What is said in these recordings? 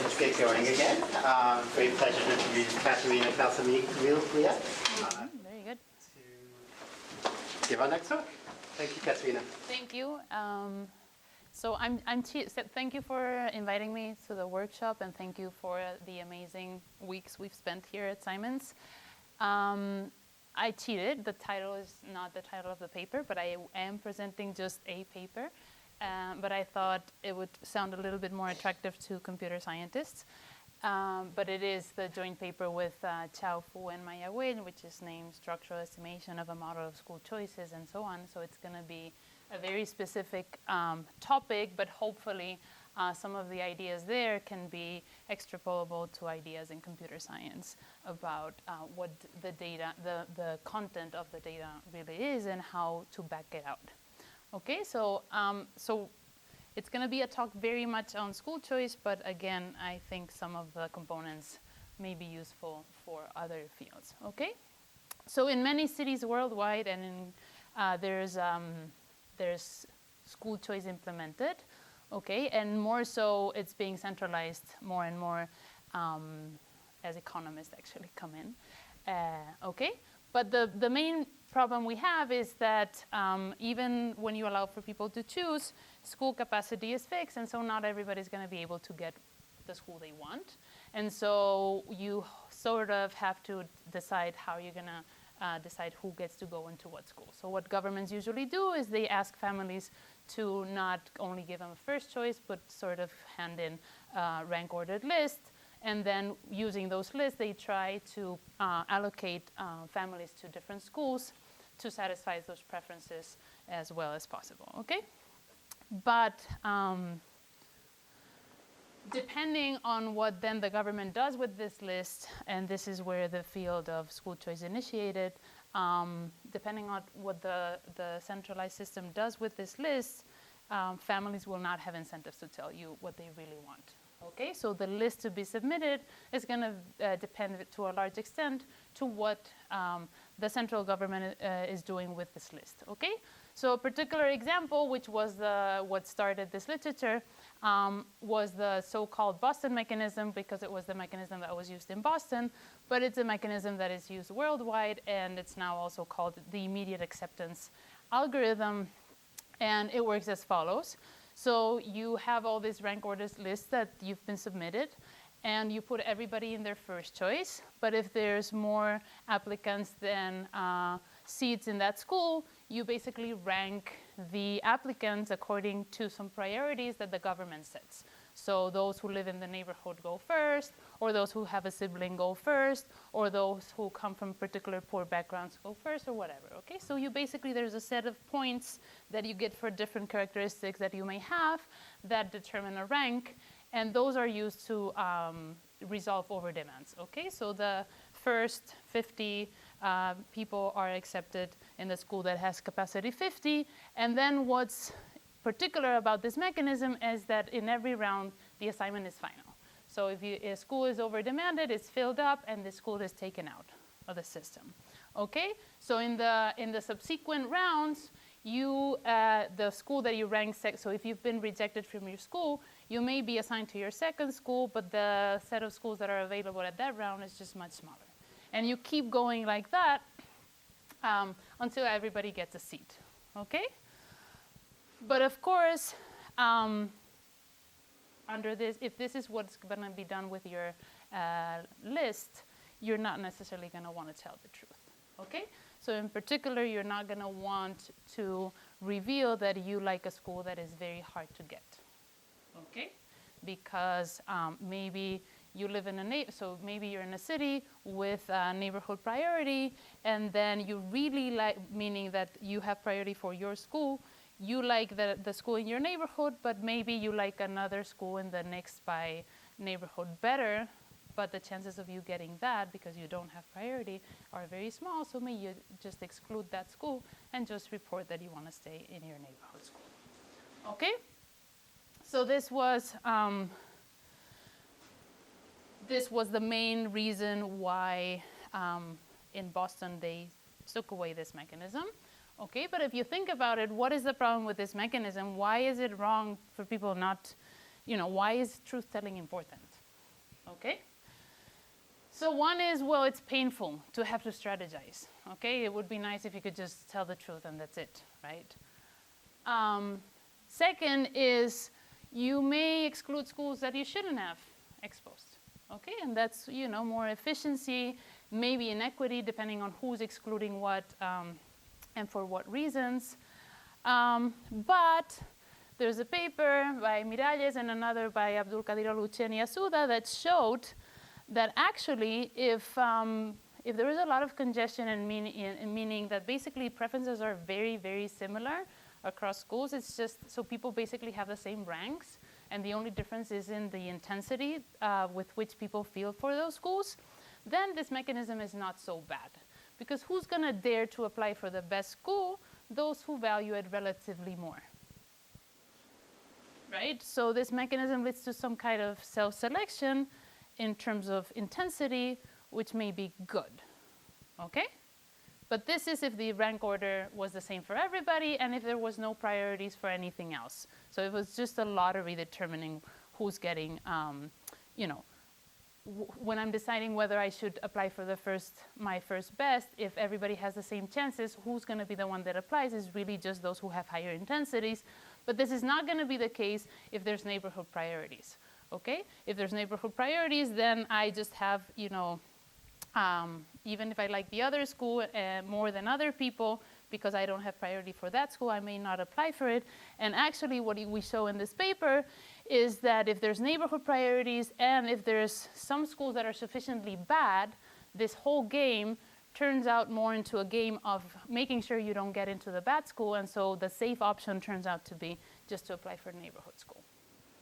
let's get going again. Great pleasure to introduce Caterina Calsamilglia. Very good. To give our next talk. Thank you, Caterina. Thank you. Thank you for inviting me to the workshop, and thank you for the amazing weeks we've spent here at Simons. I cheated. The title is not the title of the paper, but I am presenting just a paper. But I thought it would sound a little bit more attractive to computer scientists. But it is the joint paper with Chao Fu and Maya Win, which is named Structural Estimation of a Model of School Choices and so on. So it's going to be a very specific topic, but hopefully some of the ideas there can be extrapolable to ideas in computer science about what the data, the content of the data really is and how to back it out. Okay, so it's going to be a talk very much on school choice, but again, I think some of the components may be useful for other fields. Okay, so in many cities worldwide, and there's school choice implemented. Okay, and more so, it's being centralized more and more as economists actually come in. Okay, but the main problem we have is that even when you allow for people to choose, school capacity is fixed, and so not everybody's going to be able to get the school they want. And so you sort of have to decide how you're going to decide who gets to go into what school. So what governments usually do is they ask families to not only give them a first choice, but sort of hand in rank-ordered lists. And then using those lists, they try to allocate families to different schools to satisfy those preferences as well as possible, okay? But depending on what then the government does with this list, and this is where the field of school choice initiated, depending on what the centralized system does with this list, families will not have incentives to tell you what they really want. Okay, so the list to be submitted is going to depend to a large extent to what the central government is doing with this list. Okay, so a particular example, which was what started this literature, was the so-called Boston mechanism, because it was the mechanism that was used in Boston, but it's a mechanism that is used worldwide, and it's now also called the immediate acceptance algorithm, and it works as follows. So you have all these rank orders lists that you've been submitted, and you put everybody in their first choice. But if there's more applicants than seats in that school, you basically rank the applicants according to some priorities that the government sets. So those who live in the neighborhood go first, or those who have a sibling go first, or those who come from particular poor backgrounds go first, or whatever, okay? So you basically, there's a set of points that you get for different characteristics that you may have that determine a rank, and those are used to resolve overdemands, okay? So the first 50 people are accepted in the school that has capacity 50, and then what's particular about this mechanism is that in every round, the assignment is final. So if a school is over-demanded, it's filled up, and the school is taken out of the system. Okay? So in the subsequent rounds, the school that you rank, so if you've been rejected from your school, you may be assigned to your second school, but the set of schools that are available at that round is just much smaller. And you keep going like that until everybody gets a seat. Okay? But of course, under this, if this is what's going to be done with your list, you're not necessarily going to want to tell the truth. Okay? So in particular, you're not going to want to reveal that you like a school that is very hard to get. Okay? Because maybe you live in so maybe you're in a city with a neighborhood priority, and then you really like, meaning that you have priority for your school. You like the school in your neighborhood, but maybe you like another school in the next by neighborhood better, but the chances of you getting that, because you don't have priority, are very small, so maybe you just exclude that school and just report that you want to stay in your neighborhood school. Okay? So this was the main reason why in Boston they took away this mechanism. Okay, but if you think about it, what is the problem with this mechanism? Why is it wrong for people not, why is truth telling important? okay? So one is, well, it's painful to have to strategize, okay? It would be nice if you could just tell the truth and that's it, right? Second is you may exclude schools that you shouldn't have exposed, okay? And that's, more efficiency, maybe inequity, depending on who's excluding what and for what reasons. But there's a paper by Miralles and another by Abdul Qadir Aluchi and Yasuda that showed that actually if there is a lot of congestion and meaning that basically preferences are very, very similar across schools, it's just so people basically have the same ranks, and the only difference is in the intensity with which people feel for those schools, then this mechanism is not so bad. Because who's going to dare to apply for the best school? Those who value it relatively more. Right? So this mechanism leads to some kind of self-selection in terms of intensity, which may be good. Okay? But this is if the rank order was the same for everybody and if there was no priorities for anything else. So it was just a lottery determining who's getting, when I'm deciding whether I should apply for my first best, if everybody has the same chances, who's going to be the one that applies is really just those who have higher intensities. But this is not going to be the case if there's neighborhood priorities. Okay? If there's neighborhood priorities, then I just have, even if I like the other school more than other people, because I don't have priority for that school, I may not apply for it. And actually what we show in this paper is that if there's neighborhood priorities and if there's some schools that are sufficiently bad, this whole game turns out more into a game of making sure you don't get into the bad school. And so the safe option turns out to be just to apply for a neighborhood school.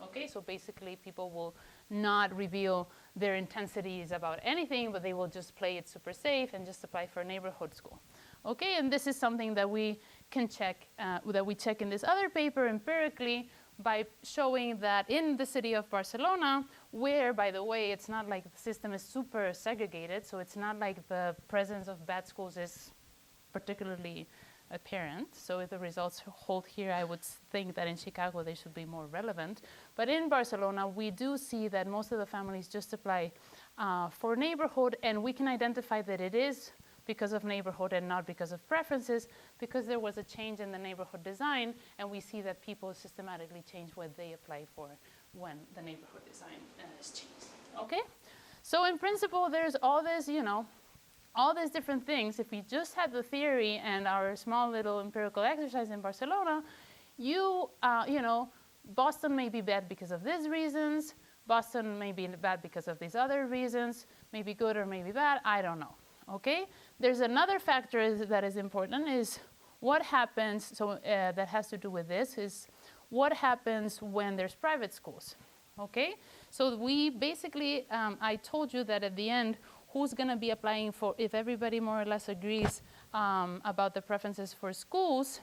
Okay, so basically people will not reveal their intensities about anything, but they will just play it super safe and just apply for a neighborhood school. Okay, and this is something that we can check, that we check in this other paper empirically by showing that in the city of Barcelona, where, by the way, it's not like the system is super segregated, so it's not like the presence of bad schools is particularly apparent. So if the results hold here, I would think that in Chicago they should be more relevant. But in Barcelona, we do see that most of the families just apply for neighborhood, and we can identify that it is because of neighborhood and not because of preferences, because there was a change in the neighborhood design, and we see that people systematically change what they apply for when the neighborhood design is changed. Okay? So in principle, there's all this, all these different things. If we just had the theory and our small little empirical exercise in Barcelona, Boston may be bad because of these reasons, Boston may be bad because of these other reasons, maybe good or maybe bad, I don't know. Okay? There's another factor that is important is what happens, that has to do with this, is what happens when there's private schools. Okay? So we basically, I told you that at the end, who's going to be applying for, if everybody more or less agrees about the preferences for schools,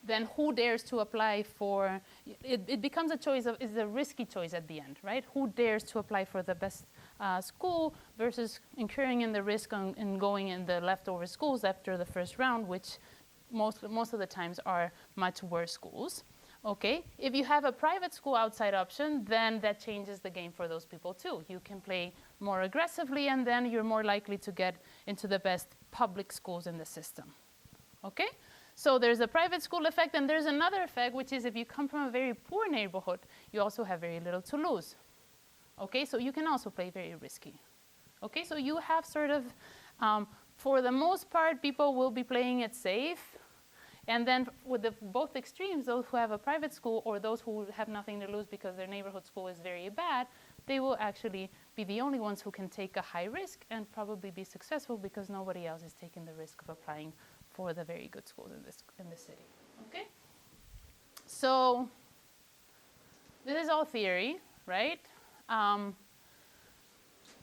then who dares to apply for, it becomes a choice of, is a risky choice at the end, right? Who dares to apply for the best school versus incurring in the risk in going in the leftover schools after the first round, which most of the times are much worse schools. Okay, if you have a private school outside option, then that changes the game for those people too. You can play more aggressively, and then you're more likely to get into the best public schools in the system. Okay, so there's a private school effect, and there's another effect, which is if you come from a very poor neighborhood, you also have very little to lose. Okay, so you can also play very risky. Okay, so you have sort of, for the most part, people will be playing it safe. And then with both extremes, those who have a private school or those who have nothing to lose because their neighborhood school is very bad, they will actually be the only ones who can take a high risk and probably be successful because nobody else is taking the risk of applying for the very good schools in this city. Okay? So this is all theory, right?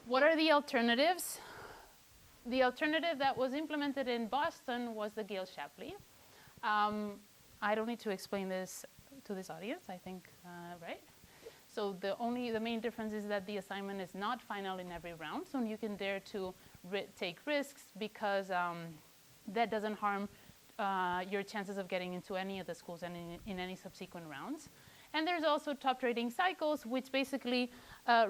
What are the alternatives? The alternative that was implemented in Boston was the Gale-Shapley. I don't need to explain this to this audience, I think, right? So the main difference is that the assignment is not final in every round, so you can dare to take risks because that doesn't harm your chances of getting into any of the schools and in any subsequent rounds. And there's also top trading cycles, which basically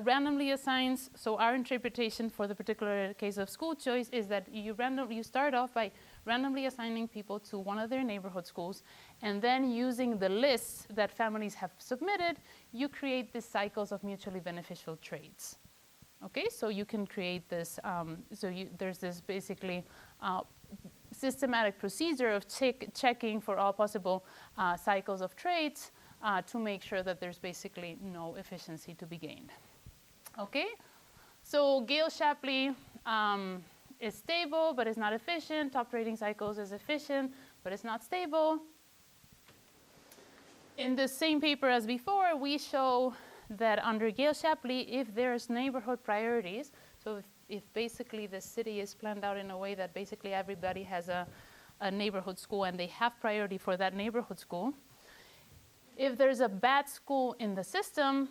randomly assigns. So our interpretation for the particular case of school choice is that you start off by randomly assigning people to one of their neighborhood schools, and then using the lists that families have submitted, you create these cycles of mutually beneficial trades. Okay, so you can create this, there's this basically systematic procedure of checking for all possible cycles of trades to make sure that there's basically no efficiency to be gained. Okay, so Gale-Shapley is stable, but it's not efficient. Top trading cycles is efficient, but it's not stable. In the same paper as before, we show that under Gale-Shapley, if there's neighborhood priorities, so if basically the city is planned out in a way that basically everybody has a neighborhood school and they have priority for that neighborhood school, if there's a bad school in the system,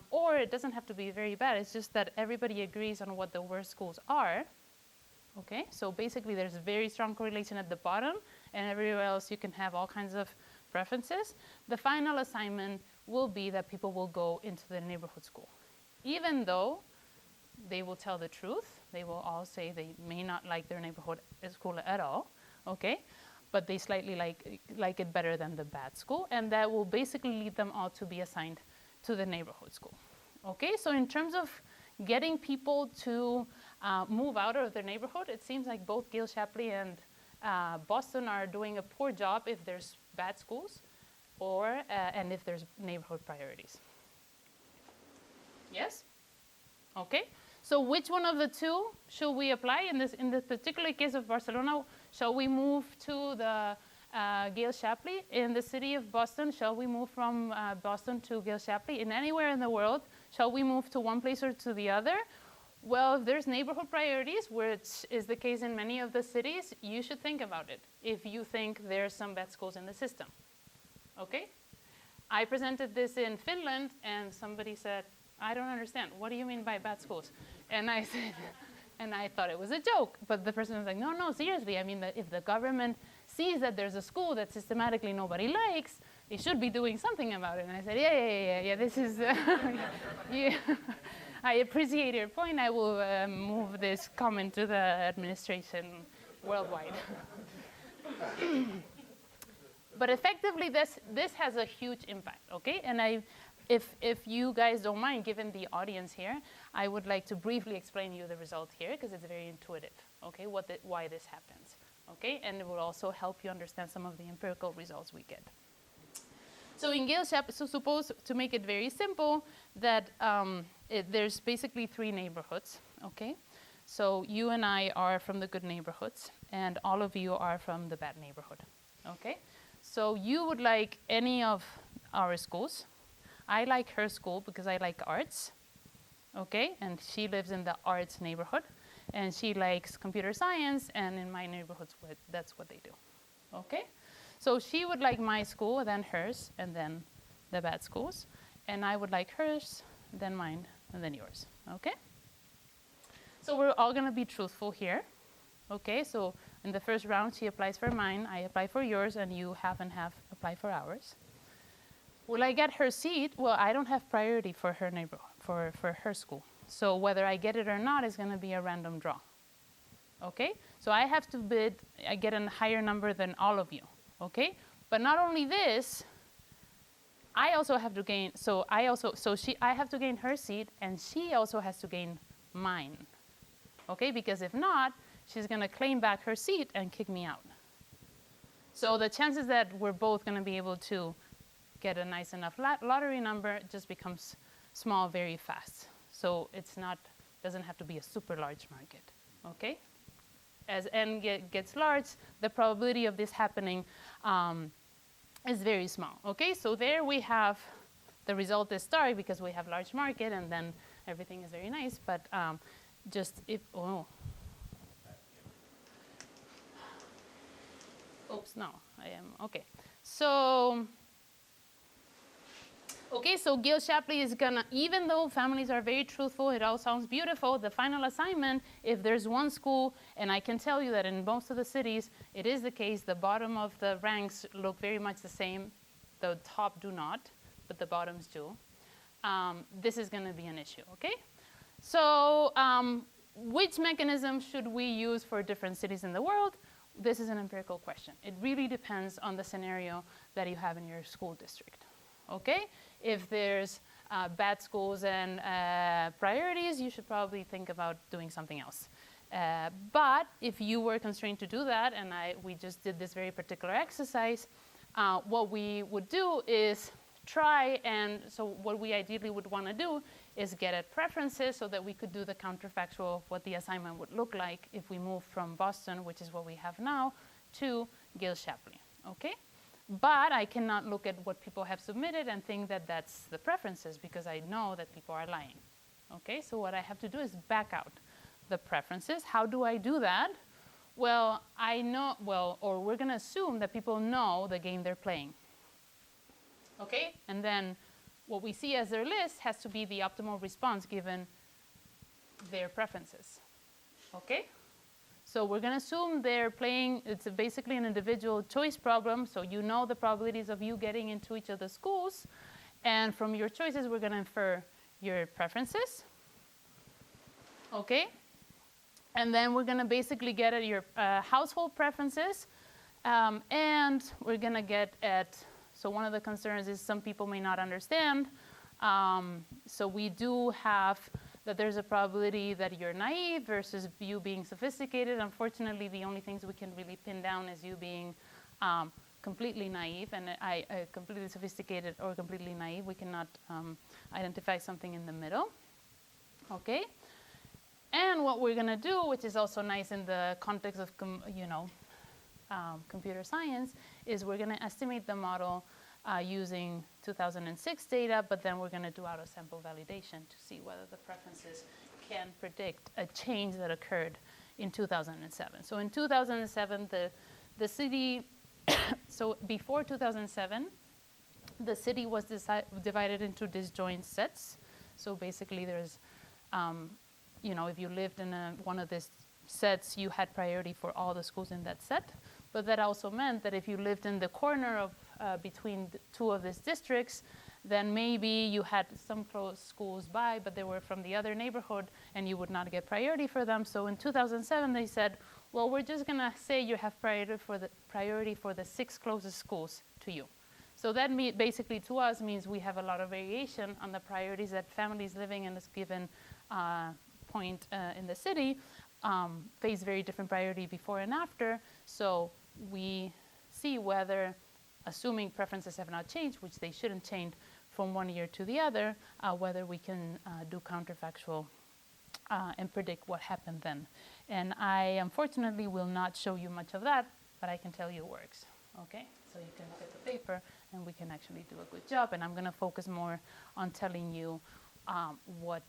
or it doesn't have to be very bad, it's just that everybody agrees on what the worst schools are, okay? So basically there's a very strong correlation at the bottom, and everywhere else you can have all kinds of preferences. The final assignment will be that people will go into the neighborhood school. Even though they will tell the truth, they will all say they may not like their neighborhood school at all, okay? But they slightly like it better than the bad school, and that will basically lead them all to be assigned to the neighborhood school. Okay, so in terms of getting people to move out of their neighborhood, it seems like both Gale-Shapley and Boston are doing a poor job if there's bad schools, or and if there's neighborhood priorities. Yes? Okay. So which one of the two should we apply in this particular case of Barcelona? Shall we move to the Gale-Shapley? In the city of Boston, shall we move from Boston to Gale-Shapley? In anywhere in the world, shall we move to one place or to the other? Well, if there's neighborhood priorities, which is the case in many of the cities, you should think about it if you think there's some bad schools in the system. Okay? I presented this in Finland, and somebody said, I don't understand. What do you mean by bad schools? And I said, and I thought it was a joke. But the person was like, no, seriously. I mean, if the government sees that there's a school that systematically nobody likes, they should be doing something about it. And I said, yeah, this is, yeah. I appreciate your point. I will move this comment to the administration worldwide. But effectively, this has a huge impact, okay? And if you guys don't mind, given the audience here, I would like to briefly explain you the result here, because it's very intuitive, okay, why this happens, okay? And it will also help you understand some of the empirical results we get. So in Gale-Shapley, so suppose, to make it very simple, that there's basically 3 neighborhoods, okay? So you and I are from the good neighborhoods, and all of you are from the bad neighborhood, okay? So you would like any of our schools. I like her school because I like arts, okay? And she lives in the arts neighborhood, and she likes computer science, and in my neighborhood, that's what they do, okay? So she would like my school, then hers, and then the bad schools. And I would like hers, then mine, and then yours, okay? So we're all gonna be truthful here, okay? So in the first round, she applies for mine, I apply for yours, and you half and half apply for ours. Will I get her seat? Well, I don't have priority for her neighborhood, for her school. So whether I get it or not is gonna be a random draw, okay? So I have to bid, I get a higher number than all of you. Okay, but not only this, I also have to gain. I have to gain her seat, and she also has to gain mine. Okay, because if not, she's gonna claim back her seat and kick me out. So the chances that we're both gonna be able to get a nice enough lottery number just becomes small very fast. So doesn't have to be a super large market. Okay. As n gets large, the probability of this happening is very small, okay? So there we have the result is star because we have large market, and then everything is very nice, but okay. So Gale-Shapley is gonna, even though families are very truthful, it all sounds beautiful, the final assignment, if there's one school, and I can tell you that in most of the cities, it is the case, the bottom of the ranks look very much the same, the top do not, but the bottoms do, this is going to be an issue, okay? So which mechanism should we use for different cities in the world? This is an empirical question. It really depends on the scenario that you have in your school district, okay? If there's bad schools and priorities, you should probably think about doing something else. But if you were constrained to do that, and we just did this very particular exercise, what we would do is try, and so what we ideally would want to do is get at preferences so that we could do the counterfactual of what the assignment would look like if we move from Boston, which is what we have now, to Gales Shapley, okay? But I cannot look at what people have submitted and think that that's the preferences, because I know that people are lying, okay? So what I have to do is back out the preferences. How do I do that? Well, or we're going to assume that people know the game they're playing, okay? And then what we see as their list has to be the optimal response given their preferences, okay? So we're going to assume they're playing, it's basically an individual choice problem, so you know the probabilities of you getting into each of the schools, and from your choices, we're going to infer your preferences, okay? And then we're going to basically get at your household preferences, and we're going to get at, so one of the concerns is some people may not understand. So we do have that there's a probability that you're naive versus you being sophisticated. Unfortunately, the only things we can really pin down is you being completely naive, and completely sophisticated or completely naive. We cannot identify something in the middle, okay? And what we're going to do, which is also nice in the context of computer science, is we're going to estimate the model using 2006 data, but then we're going to do out-of-sample validation to see whether the preferences can predict a change that occurred in 2007. So in 2007, the city, so before 2007, the city was divided into disjoint sets. So basically there's, if you lived in one of these sets, you had priority for all the schools in that set. But that also meant that if you lived in the corner of between two of these districts, then maybe you had some close schools by, but they were from the other neighborhood, and you would not get priority for them. So in 2007, they said, well, we're just going to say you have priority for the 6 closest schools to you. So that basically to us means we have a lot of variation on the priorities that families living in this given point in the city face very different priority before and after. So we see whether, assuming preferences have not changed, which they shouldn't change from one year to the other, whether we can do counterfactual and predict what happened then. And I unfortunately will not show you much of that, but I can tell you it works, okay? So you can look at the paper and we can actually do a good job. And I'm going to focus more on telling you what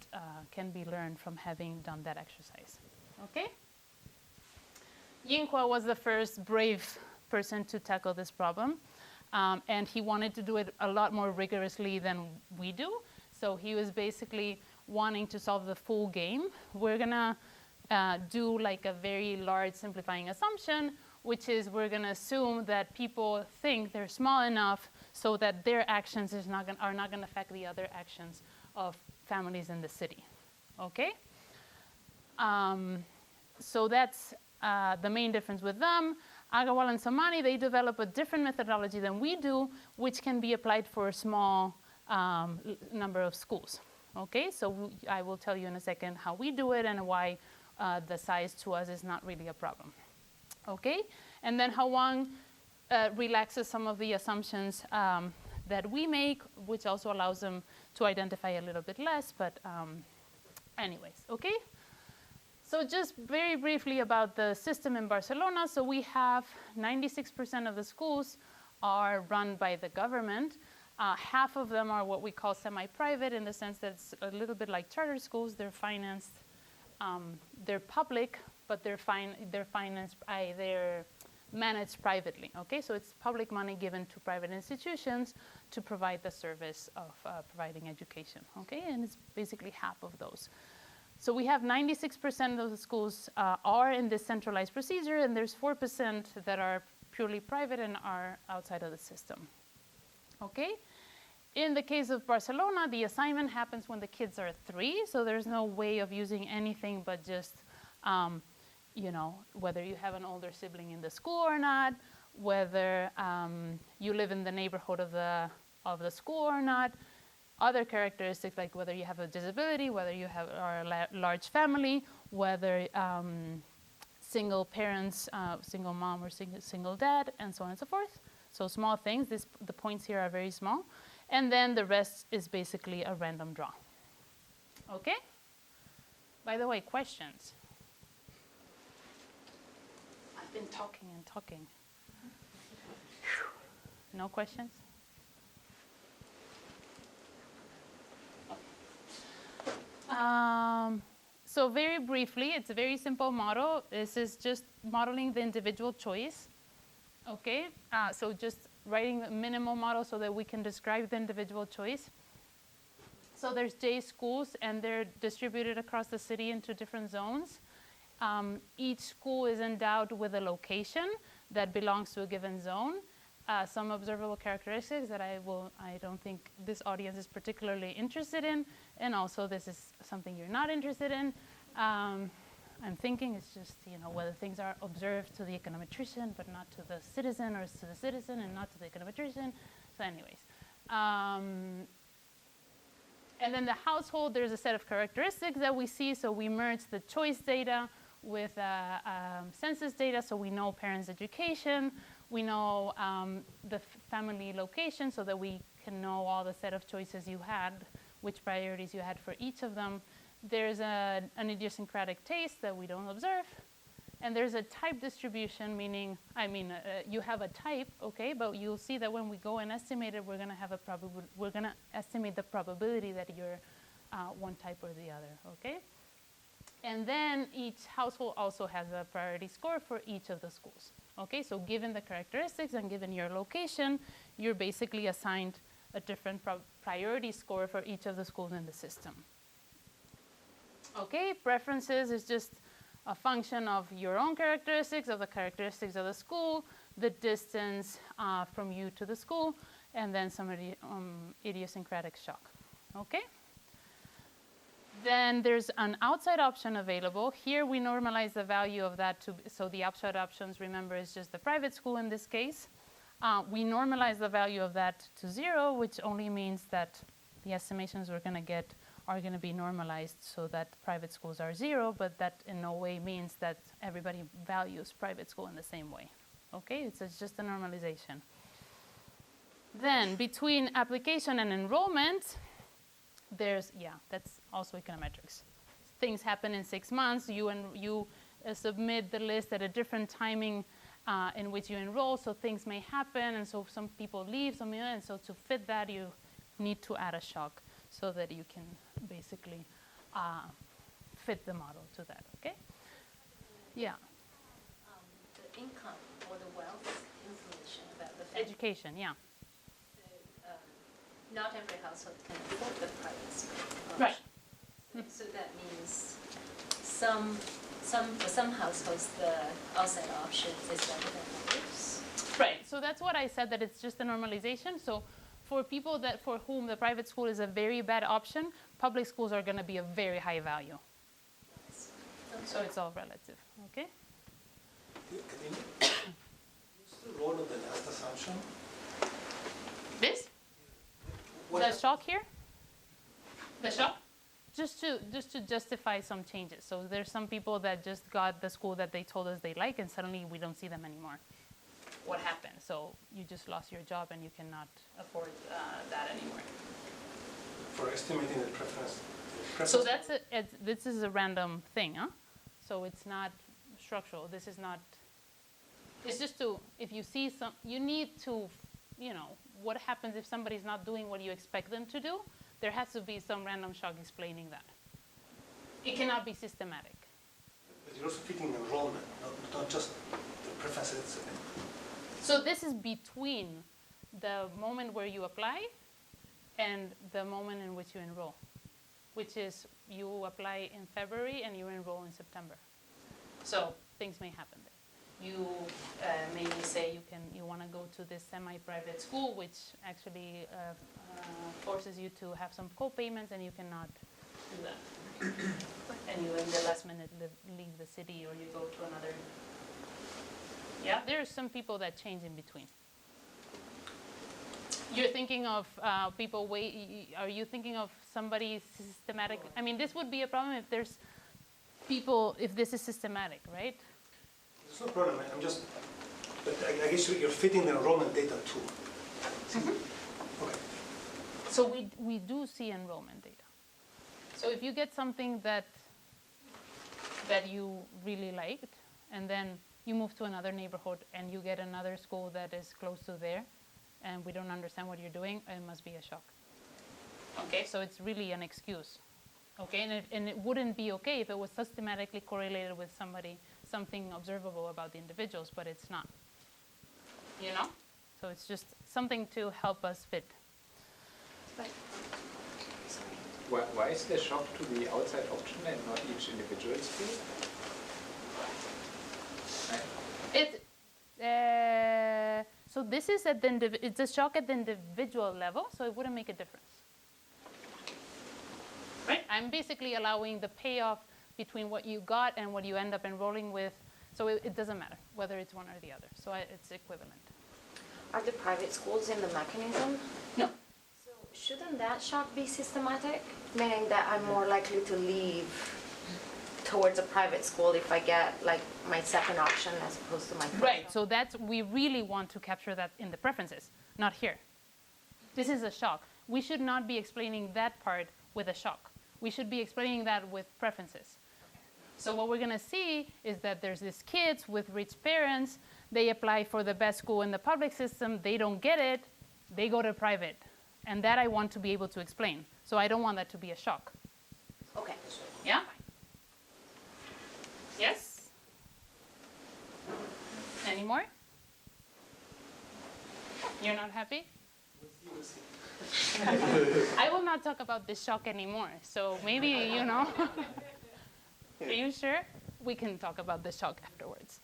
can be learned from having done that exercise, okay? Yinhua was the first brave person to tackle this problem. And he wanted to do it a lot more rigorously than we do. So he was basically wanting to solve the full game. We're going to do like a very large simplifying assumption, which is we're going to assume that people think they're small enough so that their actions are not going to affect the other actions of families in the city. Okay? So that's the main difference with them. Agarwal and Samani, they develop a different methodology than we do, which can be applied for a small number of schools. Okay, so I will tell you in a second how we do it and why the size to us is not really a problem. Okay, and then Hwang relaxes some of the assumptions that we make, which also allows them to identify a little bit less, but anyways, okay? So just very briefly about the system in Barcelona. So we have 96% of the schools are run by the government. Half of them are what we call semi-private in the sense that it's a little bit like charter schools. They're financed, they're public, but they're managed privately. Okay, so it's public money given to private institutions to provide the service of providing education. Okay, and it's basically half of those. So we have 96% of the schools are in this centralized procedure, and there's 4% that are purely private and are outside of the system. Okay? In the case of Barcelona, the assignment happens when the kids are 3, so there's no way of using anything but just, whether you have an older sibling in the school or not, whether you live in the neighborhood of the school or not, other characteristics like whether you have a disability, whether you are a large family, whether single parents, single mom or single dad, and so on and so forth. So small things, the points here are very small. And then the rest is basically a random draw. Okay? By the way, questions? I've been talking and talking. No questions? So very briefly, it's a very simple model. This is just modeling the individual choice. Okay, so just writing the minimal model so that we can describe the individual choice. So there's J schools, and they're distributed across the city into different zones. Each school is endowed with a location that belongs to a given zone. Some observable characteristics that I don't think this audience is particularly interested in, and also this is something you're not interested in. I'm thinking it's just, whether things are observed to the econometrician, but not to the citizen, or to the citizen and not to the econometrician. So anyways. And then the household, there's a set of characteristics that we see. So we merge the choice data with census data. So we know parents' education. We know the family location so that we can know all the set of choices you had, which priorities you had for each of them. There's an idiosyncratic taste that we don't observe. And there's a type distribution, meaning, you have a type, okay, but you'll see that when we go and estimate it, we're going to estimate the probability that you're one type or the other, okay? And then each household also has a priority score for each of the schools, okay? So given the characteristics and given your location, you're basically assigned a different priority score for each of the schools in the system. Okay, preferences is just a function of your own characteristics, of the characteristics of the school, the distance from you to the school, and then some idiosyncratic shock. Okay? Then there's an outside option available. Here we normalize the value of that so the outside options, remember, is just the private school in this case. We normalize the value of that to 0, which only means that the estimations we're going to get are going to be normalized so that private schools are 0, but that in no way means that everybody values private school in the same way. Okay, it's just a normalization. Then between application and enrollment, that's also econometrics. Things happen in 6 months. You submit the list at a different timing in which you enroll, so things may happen, and so some people leave, and so to fit that, you need to add a shock so that you can basically fit the model to that, okay? Yeah. The income or the wealth information about the family. Education, yeah. Not every household can afford the private school. Right. So that means for some households, the outside option is better than others. Right, so that's what I said, that it's just a normalization. So for people for whom the private school is a very bad option, public schools are going to be a very high value. Yes. So it's all relative, okay? Caterina, what's the role of the last assumption? This? What The shock here? The shock? Just to justify some changes. So there's some people that just got the school that they told us they like, and suddenly we don't see them anymore. What happened? So you just lost your job and you cannot afford that anymore. For estimating the preference. So this is a random thing, huh? So it's not structural. This is not. It's just if you see you need to, what happens if somebody's not doing what you expect them to do? There has to be some random shock explaining that. It cannot be systematic. But you're also fitting enrollment, not just the preferences. So this is between the moment where you apply and the moment in which you enroll, which is you apply in February and you enroll in September. So things may happen there. You maybe say you want to go to this semi-private school, which actually forces you to have some co-payments, and you cannot do that. And you, in the last minute, leave the city, or you go to another. Yeah, there are some people that change in between. You're thinking of people are you thinking of somebody systematic? I mean, this would be a problem if there's people, if this is systematic, right? It's no problem, I'm just, but I guess you're fitting the enrollment data too. Okay. So we do see enrollment data. So if you get something that you really liked, and then you move to another neighborhood and you get another school that is close to there, and we don't understand what you're doing, it must be a shock. Okay, so it's really an excuse. Okay, and it wouldn't be okay if it was systematically correlated with something observable about the individuals, but it's not. You know? So it's just something to help us fit. Why is the shock to the outside option and not each individual school? So this is at it's a shock at the individual level, so it wouldn't make a difference. Right? I'm basically allowing the payoff between what you got and what you end up enrolling with, so it doesn't matter whether it's one or the other. So it's equivalent. Are the private schools in the mechanism? No. So shouldn't that shock be systematic? Meaning that I'm more likely to leave towards a private school if I get like my second option as opposed to my first. Right, so we really want to capture that in the preferences, not here. This is a shock. We should not be explaining that part with a shock. We should be explaining that with preferences. So what we're gonna see is that there's these kids with rich parents, they apply for the best school in the public system, they don't get it, they go to private. And that I want to be able to explain. So I don't want that to be a shock. Okay. Yeah? Yes? Any more? You're not happy? We'll see. I will not talk about this shock anymore. So maybe, you know. Are you sure? We can talk about the shock afterwards.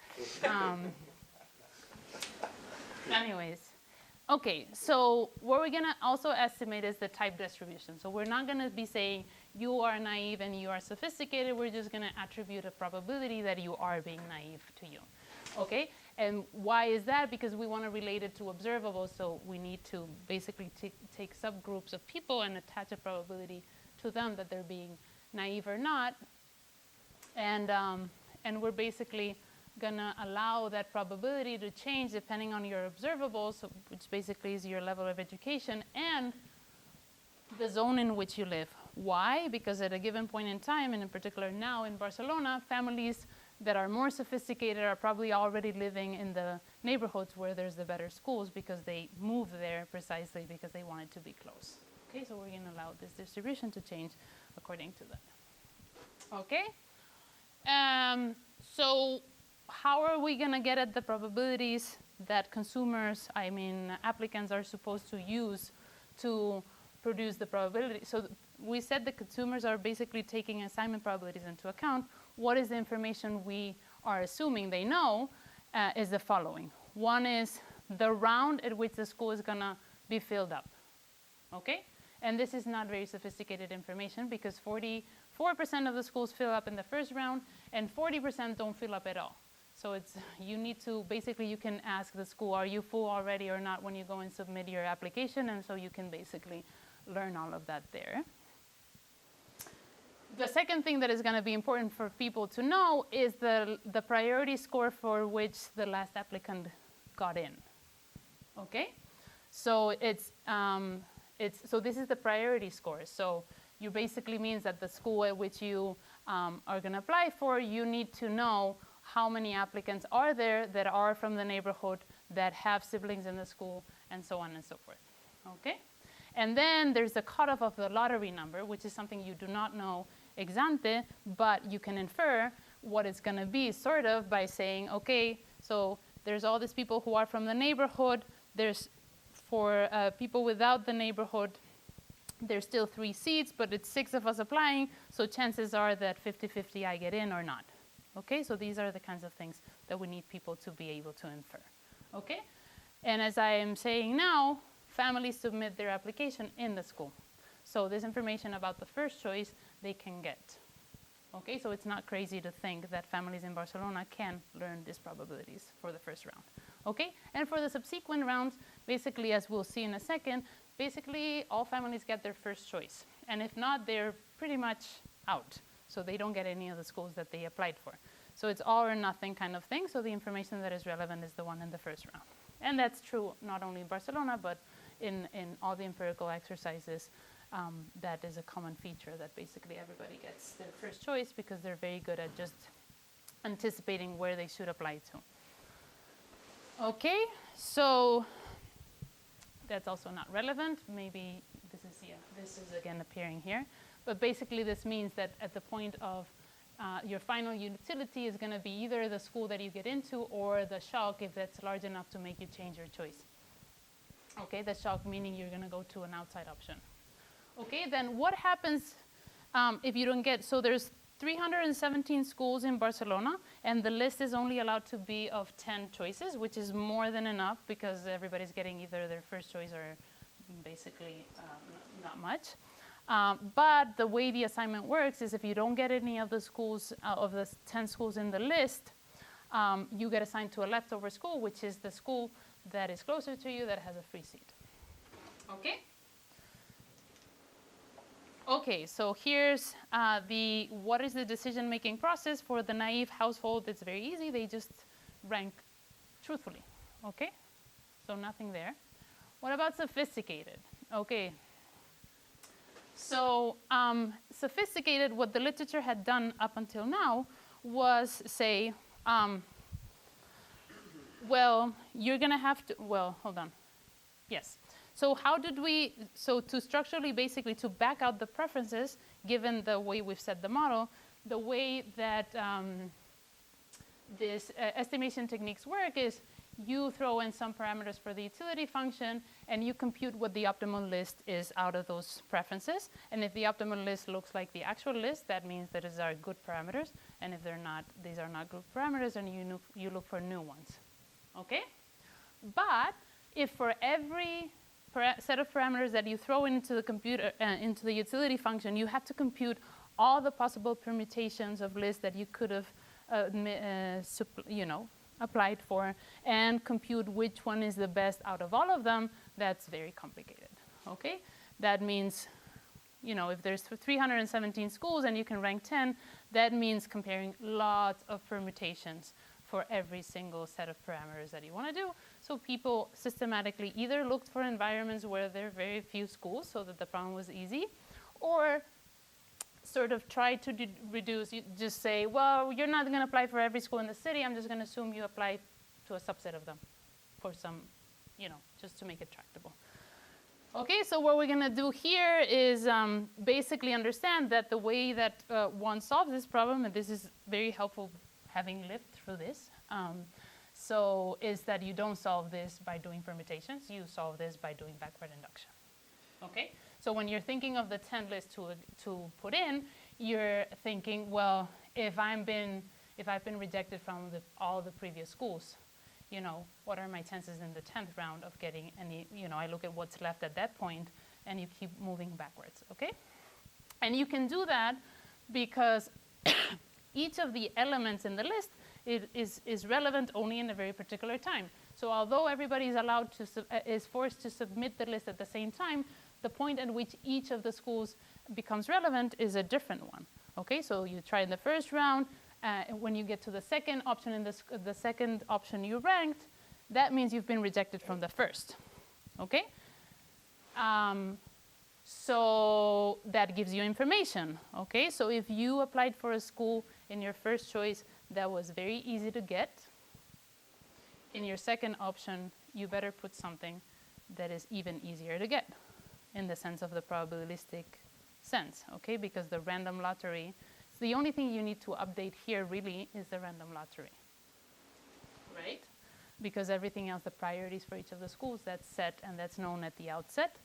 Anyways. Okay, so what we're gonna also estimate is the type distribution. So we're not gonna be saying you are naive and you are sophisticated. We're just gonna attribute a probability that you are being naive to you. Okay, and why is that? Because we wanna relate it to observables, so we need to basically take subgroups of people and attach a probability to them that they're being naive or not. And we're basically gonna allow that probability to change depending on your observables, which basically is your level of education and the zone in which you live. Why? Because at a given point in time, and in particular now in Barcelona, families that are more sophisticated are probably already living in the neighborhoods where there's the better schools because they moved there precisely because they wanted to be close. Okay, so we're gonna allow this distribution to change according to that. Okay? So how are we going to get at the probabilities that applicants are supposed to use to produce the probability? So we said the consumers are basically taking assignment probabilities into account. What is the information we are assuming they know is the following. One is the round at which the school is going to be filled up. Okay? And this is not very sophisticated information because 44% of the schools fill up in the first round and 40% don't fill up at all. So you can ask the school, are you full already or not when you go and submit your application, and so you can basically learn all of that there. The second thing that is going to be important for people to know is the priority score for which the last applicant got in. Okay? So so this is the priority score. So you basically means that the school at which you are going to apply for, you need to know how many applicants are there that are from the neighborhood, that have siblings in the school, and so on and so forth. Okay? And then there's the cutoff of the lottery number, which is something you do not know ex ante, but you can infer what it's going to be sort of by saying, okay, so there's all these people who are from the neighborhood. There's, for people without the neighborhood, there's still 3 seats, but it's 6 of us applying, so chances are that 50-50 I get in or not. Okay, so these are the kinds of things that we need people to be able to infer. Okay, and as I am saying now, families submit their application in the school. So this information about the first choice they can get. Okay, so it's not crazy to think that families in Barcelona can learn these probabilities for the first round. Okay, and for the subsequent rounds, basically, as we'll see in a second, basically all families get their first choice. And if not, they're pretty much out. So they don't get any of the schools that they applied for. So it's all or nothing kind of thing. So the information that is relevant is the one in the first round. And that's true not only in Barcelona, but in all the empirical exercises. That is a common feature, that basically everybody gets their first choice because they're very good at just anticipating where they should apply to. Okay, so that's also not relevant. Maybe this is again appearing here. But basically this means that at the point of your final utility is going to be either the school that you get into or the shock if that's large enough to make you change your choice. Okay, the shock meaning you're going to go to an outside option. Okay, then what happens if you don't get, so there's 317 schools in Barcelona, and the list is only allowed to be of 10 choices, which is more than enough because everybody's getting either their first choice or basically not much. But the way the assignment works is if you don't get any of the schools, of the 10 schools in the list, you get assigned to a leftover school, which is the school that is closer to you that has a free seat. Okay? Okay, so here's what is the decision-making process for the naive household. It's very easy. They just rank truthfully, okay? So nothing there. What about sophisticated? Okay. So sophisticated, what the literature had done up until now was say, well, you're going to have to, well, hold on. Yes. So how did we, so to structurally, basically to back out the preferences, given the way we've set the model, the way that this estimation techniques work is you throw in some parameters for the utility function and you compute what the optimal list is out of those preferences. And if the optimal list looks like the actual list, that means that these are good parameters. And if they're not, these are not good parameters, and you look for new ones. Okay? But if for every set of parameters that you throw into the computer, into the utility function, you have to compute all the possible permutations of lists that you could have, applied for, and compute which one is the best out of all of them. That's very complicated. Okay, that means, if there's 317 schools and you can rank 10, that means comparing lots of permutations for every single set of parameters that you want to do. So people systematically either looked for environments where there are very few schools so that the problem was easy, or sort of tried to reduce, you just say, well, you're not going to apply for every school in the city. I'm just going to assume you apply to a subset of them for some, just to make it tractable. Okay, so what we're going to do here is basically understand that the way that one solves this problem, and this is very helpful having lived through this, so is that you don't solve this by doing permutations. You solve this by doing backward induction. Okay? So when you're thinking of the 10 list to put in, you're thinking, well, if I've been rejected from all the previous schools, what are my chances in the 10th round of getting any, I look at what's left at that point, and you keep moving backwards, okay? And you can do that because each of the elements in the list is relevant only in a very particular time. So although everybody is allowed to is forced to submit the list at the same time, the point at which each of the schools becomes relevant is a different one. Okay, so you try in the first round. When you get to the second option in the second option you ranked, that means you've been rejected from the first. Okay. So that gives you information. Okay, so if you applied for a school in your first choice that was very easy to get, in your second option, you better put something that is even easier to get in the sense of the probabilistic sense, okay? Because the random lottery, so the only thing you need to update here really is the random lottery, right? Because everything else, the priorities for each of the schools, that's set and that's known at the outset.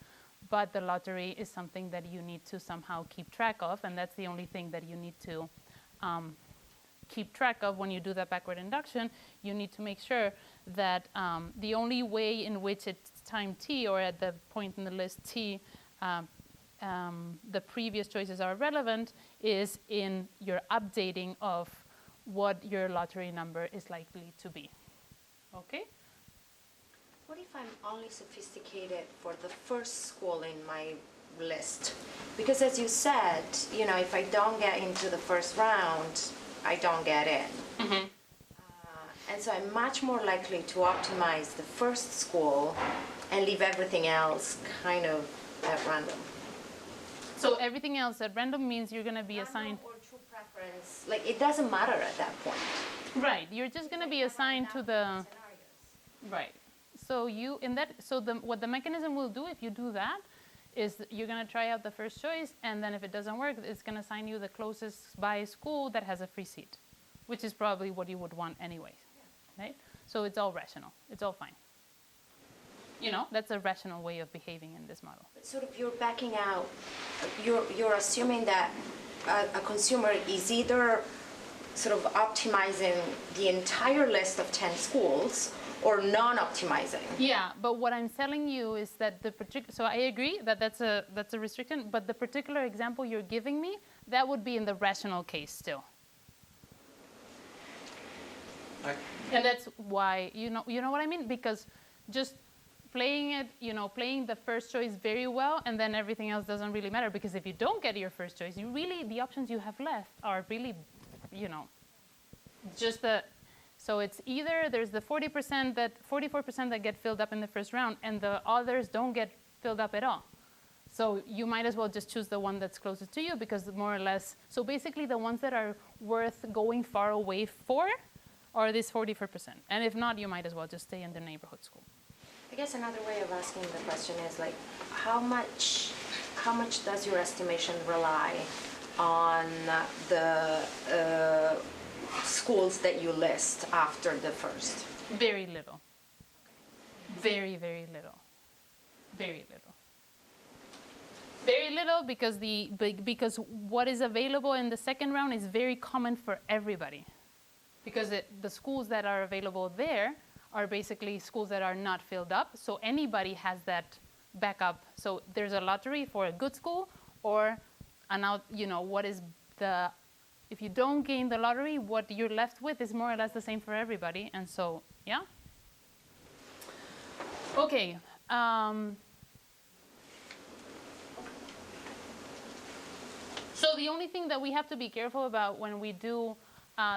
But the lottery is something that you need to somehow keep track of, and that's the only thing that you need to keep track of when you do that backward induction. You need to make sure that the only way in which it time t, or at the point in the list t, the previous choices are relevant, is in your updating of what your lottery number is likely to be. Okay? What if I'm only sophisticated for the first school in my list? Because as you said, if I don't get into the first round, I don't get in. Mm-hmm. And so I'm much more likely to optimize the first school and leave everything else kind of at random. So everything else at random means you're going to be assigned. Random or true preference, like it doesn't matter at that point. Right. You're just going to be assigned to the. Right. So what the mechanism will do if you do that is you're going to try out the first choice, and then if it doesn't work, it's going to assign you the closest by school that has a free seat, which is probably what you would want anyway. Right? So it's all rational. It's all fine. That's a rational way of behaving in this model. But sort of you're backing out, you're assuming that a consumer is either sort of optimizing the entire list of 10 schools or non-optimizing. Yeah, but what I'm telling you is that so I agree that that's a restriction, but the particular example you're giving me, that would be in the rational case still. And that's why, you know what I mean? Because just playing it, playing the first choice very well, and then everything else doesn't really matter, because if you don't get your first choice, the options you have left are really, so it's either there's the 44% that get filled up in the first round, and the others don't get filled up at all. So you might as well just choose the one that's closest to you, because more or less, so basically the ones that are worth going far away for are this 44%. And if not, you might as well just stay in the neighborhood school. I guess another way of asking the question is like, how much does your estimation rely on the schools that you list after the first? Very little. Very, very little. Very little. Very little, because what is available in the second round is very common for everybody. Because the schools that are available there are basically schools that are not filled up, so anybody has that backup. So there's a lottery for a good school, or what is if you don't gain the lottery, what you're left with is more or less the same for everybody, and so, yeah? Okay. So the only thing that we have to be careful about when we do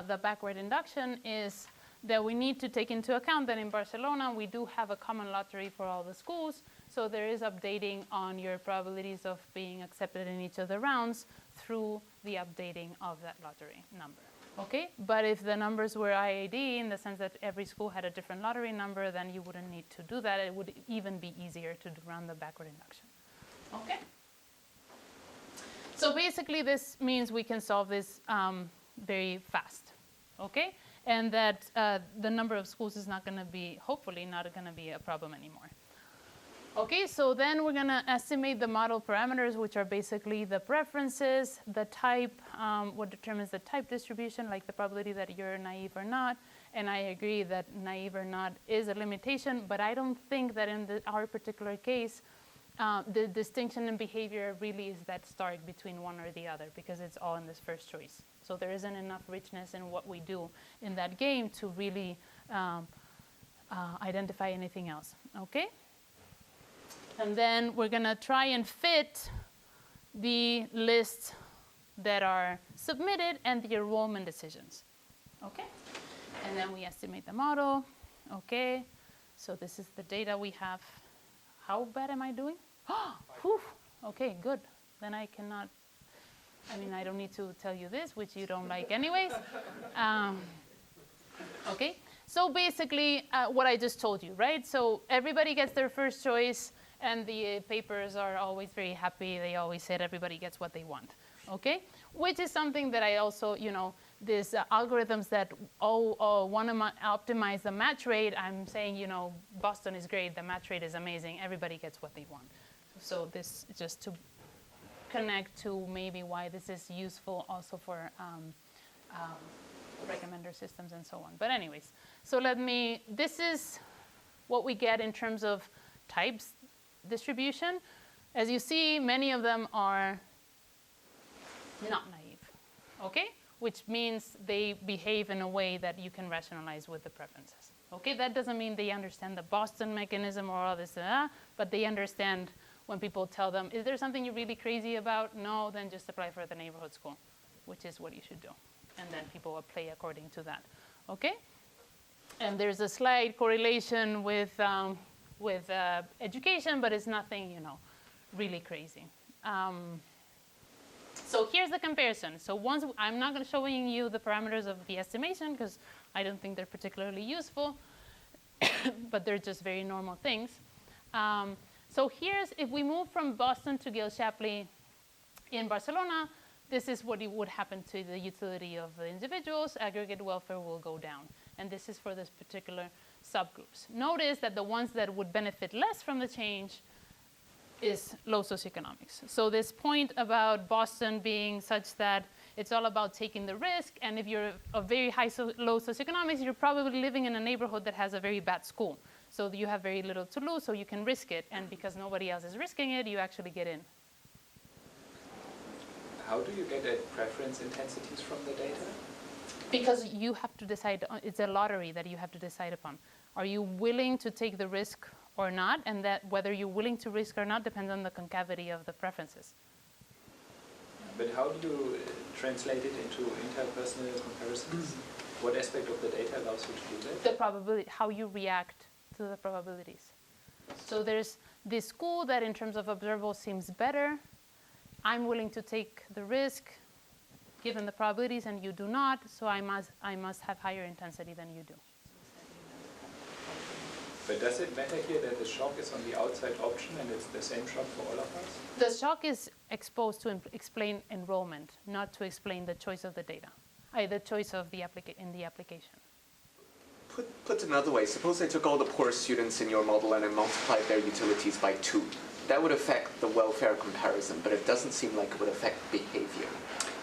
the backward induction is that we need to take into account that in Barcelona we do have a common lottery for all the schools, so there is updating on your probabilities of being accepted in each of the rounds through the updating of that lottery number. Okay? But if the numbers were IAD, in the sense that every school had a different lottery number, then you wouldn't need to do that. It would even be easier to run the backward induction. Okay? So basically this means we can solve this very fast. Okay? And that the number of schools is not going to be, hopefully not going to be a problem anymore. Okay, so then we're going to estimate the model parameters, which are basically the preferences, the type, what determines the type distribution, like the probability that you're naive or not. And I agree that naive or not is a limitation, but I don't think that in our particular case, the distinction in behavior really is that stark between one or the other, because it's all in this first choice. So there isn't enough richness in what we do in that game to really identify anything else, okay? And then we're gonna try and fit the lists that are submitted and the enrollment decisions, okay? And then we estimate the model, okay? So this is the data we have. How bad am I doing? Whew. Okay, good. Then I cannot, I don't need to tell you this, which you don't like anyways. Okay, so basically what I just told you, right? So everybody gets their first choice, and the papers are always very happy. They always said everybody gets what they want, okay? Which is something that I also, these algorithms that want to optimize the match rate, I'm saying, Boston is great, the match rate is amazing, everybody gets what they want. So this is just to connect to maybe why this is useful also for recommender systems and so on. But anyways, so this is what we get in terms of types distribution. As you see, many of them are not naive, okay? Which means they behave in a way that you can rationalize with the preferences. Okay, that doesn't mean they understand the Boston mechanism or all this, but they understand when people tell them, is there something you're really crazy about? No, then just apply for the neighborhood school, which is what you should do. And then people will play according to that, okay? And there's a slight correlation with education, but it's nothing, really crazy. So here's the comparison. So once I'm not going to showing you the parameters of the estimation because I don't think they're particularly useful, but they're just very normal things. So here's, if we move from Boston to Gil Shapley in Barcelona, this is what would happen to the utility of the individuals. Aggregate welfare will go down. And this is for this particular subgroups. Notice that the ones that would benefit less from the change is low socioeconomics. So this point about Boston being such that it's all about taking the risk, and if you're a very low socioeconomics, you're probably living in a neighborhood that has a very bad school. So you have very little to lose, so you can risk it, and because nobody else is risking it, you actually get in. How do you get at preference intensities from the data? Because you have to decide, it's a lottery that you have to decide upon. Are you willing to take the risk or not? And that whether you're willing to risk or not depends on the concavity of the preferences. But how do you translate it into interpersonal comparisons? What aspect of the data allows you to do that? The probability, how you react to the probabilities. So there's this school that in terms of observable seems better. I'm willing to take the risk given the probabilities and you do not, so I must have higher intensity than you do. But does it matter here that the shock is on the outside option and it's the same shock for all of us? The shock is exposed to explain enrollment, not to explain the choice of the data, the choice of the in the application. Put another way, suppose I took all the poor students in your model and I multiplied their utilities by 2. That would affect the welfare comparison, but it doesn't seem like it would affect behavior.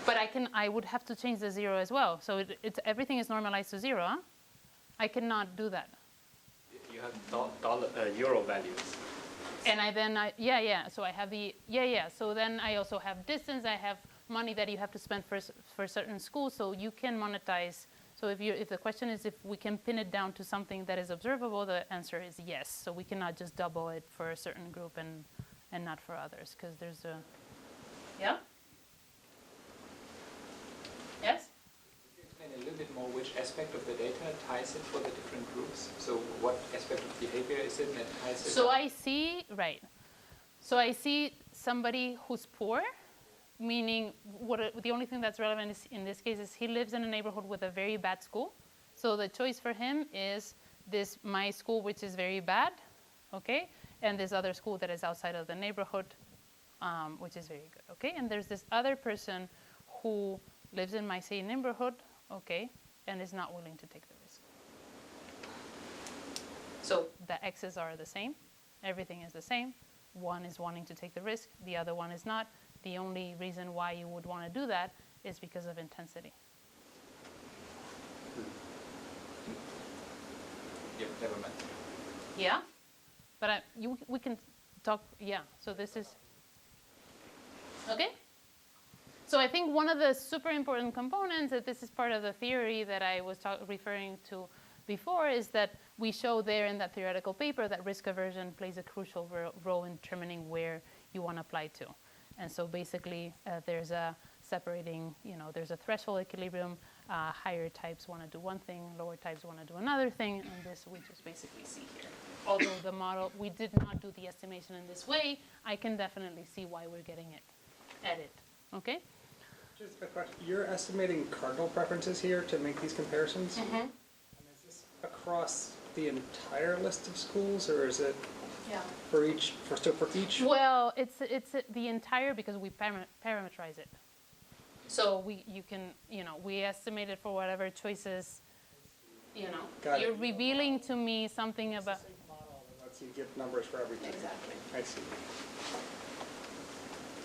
But I would have to change the 0 as well. So everything is normalized to 0. Huh? I cannot do that. You have euro values. And so I have the, so then I also have distance, I have money that you have to spend for certain schools, so you can monetize. So if the question is if we can pin it down to something that is observable, the answer is yes. So we cannot just double it for a certain group and not for others, because there's a, yeah? Yes? Could you explain a little bit more which aspect of the data ties it for the different groups? So what aspect of behavior is it that ties it? So I see, right. So I see somebody who's poor, meaning the only thing that's relevant in this case is he lives in a neighborhood with a very bad school. So the choice for him is my school, which is very bad, okay, and this other school that is outside of the neighborhood, which is very good, okay? And there's this other person who lives in my same neighborhood, okay, and is not willing to take the risk. So the X's are the same. Everything is the same. One is wanting to take the risk. The other one is not. The only reason why you would want to do that is because of intensity. Yeah, never mind. Yeah? But we can talk, yeah. So this is, okay? So I think one of the super important components, that this is part of the theory that I was referring to before, is that we show there in that theoretical paper that risk aversion plays a crucial role in determining where you want to apply to. And so basically there's a separating, there's a threshold equilibrium. Higher types want to do one thing, lower types want to do another thing, and this we just basically see here. Although the model, we did not do the estimation in this way, I can definitely see why we're getting it at it, okay? Just a question. You're estimating cardinal preferences here to make these comparisons? Mm-hmm. And is this across the entire list of schools, or is it for each? Well, it's the entire, because we parameterize it. So we estimate it for whatever choices, you're revealing to me something about. It's the same model that lets you give numbers for everything. Exactly. I see.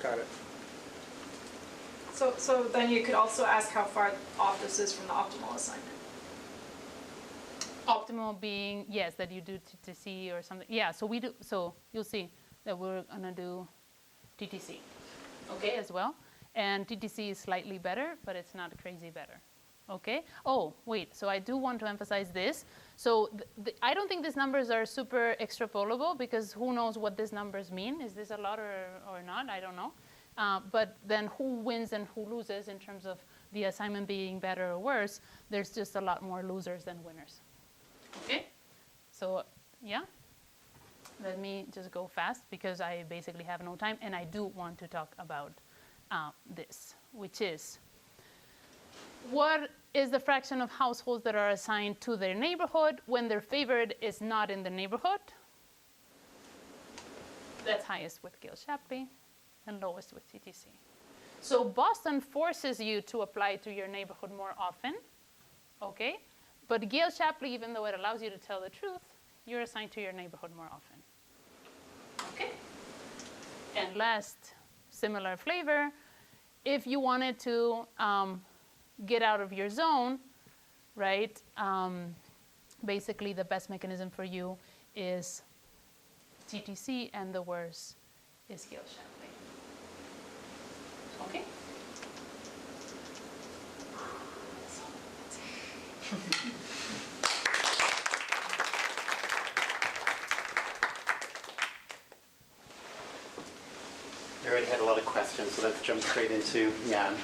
Got it. So then you could also ask how far off this is from the optimal assignment. Optimal being, yes, that you do TTC or something. Yeah, so we do, so you'll see that we're gonna do TTC, okay, as well. And TTC is slightly better, but it's not crazy better, okay? Oh, wait, so I do want to emphasize this. So I don't think these numbers are super extrapolable because who knows what these numbers mean? Is this a lot or not? I don't know. But then who wins and who loses in terms of the assignment being better or worse? There's just a lot more losers than winners. Okay, so yeah, let me just go fast because I basically have no time and I do want to talk about this, which is what is the fraction of households that are assigned to their neighborhood when their favorite is not in the neighborhood? That's highest with Gale-Shapley and lowest with TTC. So Boston forces you to apply to your neighborhood more often, okay? But Gale-Shapley, even though it allows you to tell the truth, you're assigned to your neighborhood more often. Okay? And last, similar flavor, if you wanted to get out of your zone, right, basically the best mechanism for you is TTC and the worst is Gale-Shapley. Okay? We already had a lot of questions, so let's jump straight into Jan.